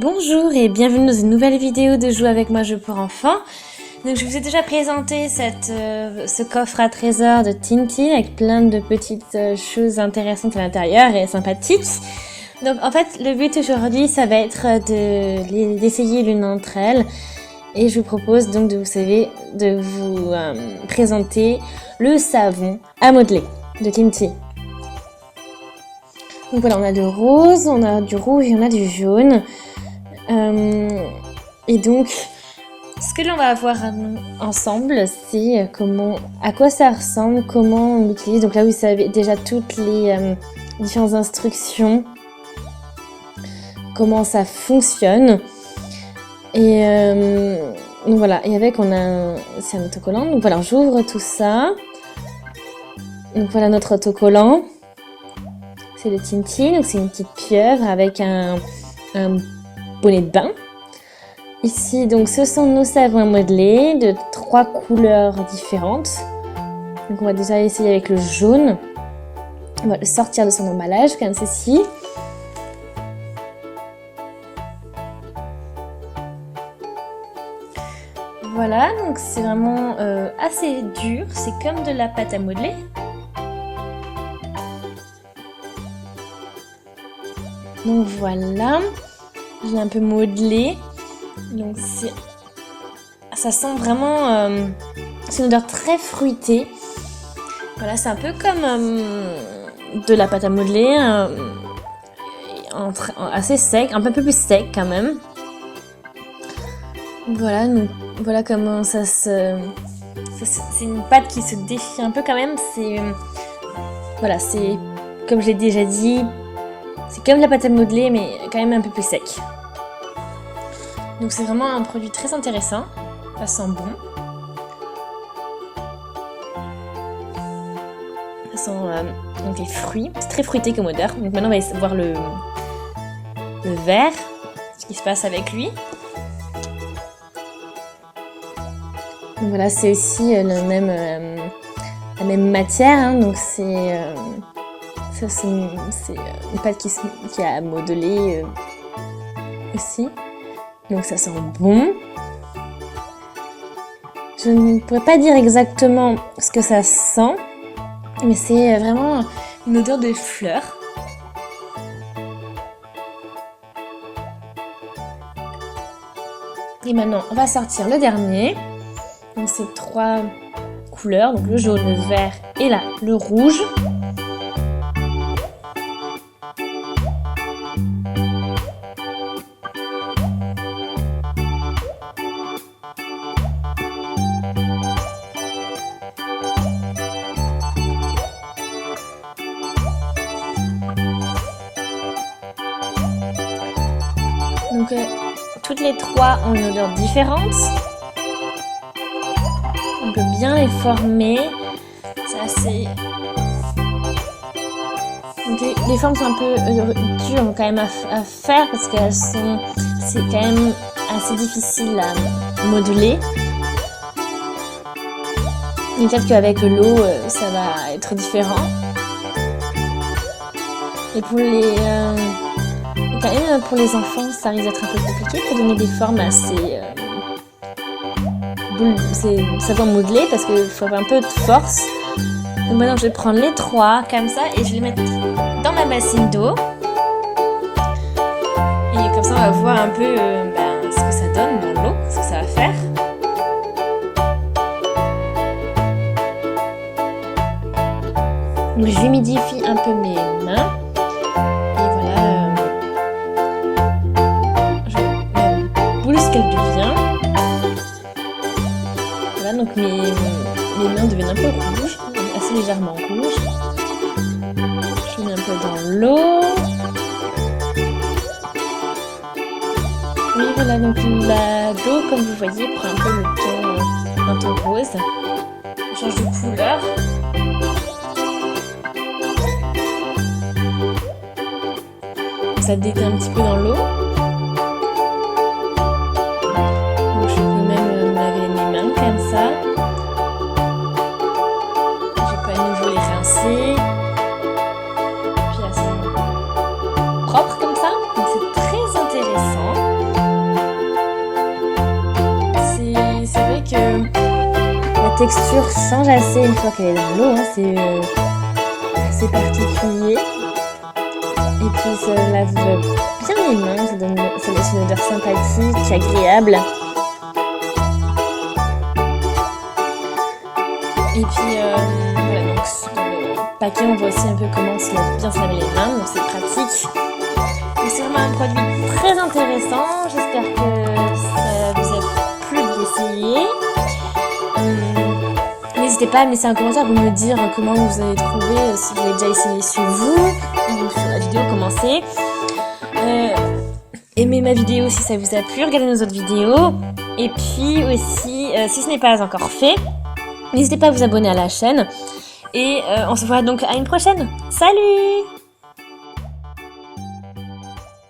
Bonjour et bienvenue dans une nouvelle vidéo de Jouer avec moi jeu pour enfants. Donc je vous ai déjà présenté ce coffre à trésors de Tintin avec plein de petites choses intéressantes à l'intérieur et sympathiques. Donc en fait le but aujourd'hui ça va être d'essayer l'une d'entre elles et je vous propose donc de vous présenter le savon à modeler de Tintin. Donc voilà, on a du rose, on a du rouge et on a du jaune. Et donc, ce que l'on va voir ensemble, c'est à quoi ça ressemble, comment on l'utilise. Donc là, vous savez déjà toutes les différentes instructions, comment ça fonctionne. Et donc voilà, et avec c'est un autocollant. Donc voilà, j'ouvre tout ça. Donc voilà notre autocollant. C'est le Tintin, donc c'est une petite pieuvre avec un bonnet de bain. Ici, donc, ce sont nos savons à modeler de 3 couleurs différentes. Donc, on va déjà essayer avec le jaune. On va le sortir de son emballage, comme ceci. Voilà, donc c'est vraiment assez dur. C'est comme de la pâte à modeler. Donc voilà. Je l'ai un peu modelé, donc ça sent vraiment, c'est une odeur très fruitée. Voilà, c'est un peu comme de la pâte à modeler, assez sec, un peu plus sec quand même. Voilà, donc voilà comment c'est une pâte qui se défie un peu quand même. Voilà, c'est comme je l'ai déjà dit. C'est comme de la pâte à modeler, mais quand même un peu plus sec. Donc c'est vraiment un produit très intéressant. Ça sent bon. Ça sent donc les fruits. C'est très fruité comme odeur. Donc maintenant on va voir le verre, ce qui se passe avec lui. Donc voilà, c'est aussi la même matière. Hein, donc c'est une pâte qui a modelé aussi. Donc ça sent bon. Je ne pourrais pas dire exactement ce que ça sent, mais c'est vraiment une odeur de fleurs. Et maintenant, on va sortir le dernier. Donc c'est 3 couleurs, donc le jaune, le vert et là, le rouge. Donc toutes les 3 ont une odeur différente. On peut bien les former. C'est assez... Donc les formes sont un peu dures quand même à faire parce c'est quand même assez difficile à modeler. Et peut-être qu'avec l'eau, ça va être différent. Et quand même, pour les enfants, ça risque d'être un peu compliqué pour donner des formes assez savon modelé parce qu'il faut avoir un peu de force. Donc maintenant, je vais prendre les 3 comme ça et je vais les mettre dans ma bassine d'eau. Et comme ça, on va voir un peu ce que ça donne dans l'eau, ce que ça va faire. Donc, je humidifie un peu mes mains. Ce qu'elle devient. Voilà, donc mes mains deviennent un peu rouges, assez légèrement rouges. Je mets un peu dans l'eau. Oui, voilà, donc l'eau, comme vous voyez, prend un peu un ton rose. On change de couleur. Ça déteint un petit peu dans l'eau. Comme ça, je peux à nouveau les rincer, puis elles sont propres comme ça, donc c'est très intéressant. texture change assez une fois qu'elle est dans l'eau, hein, c'est assez particulier. Et puis ça lave bien les mains, ça laisse une odeur sympathique, agréable. Et puis voilà, donc dans le paquet on voit aussi un peu comment bien se laver les mains, donc c'est pratique. Donc c'est vraiment un produit très intéressant, j'espère que ça vous a plu d'essayer. N'hésitez pas à me laisser un commentaire pour me dire comment vous avez trouvé, si vous avez déjà essayé sur vous ou sur la vidéo, comment c'est. Aimez ma vidéo si ça vous a plu, regardez nos autres vidéos. Et puis aussi, si ce n'est pas encore fait, n'hésitez pas à vous abonner à la chaîne. Et on se voit donc à une prochaine. Salut!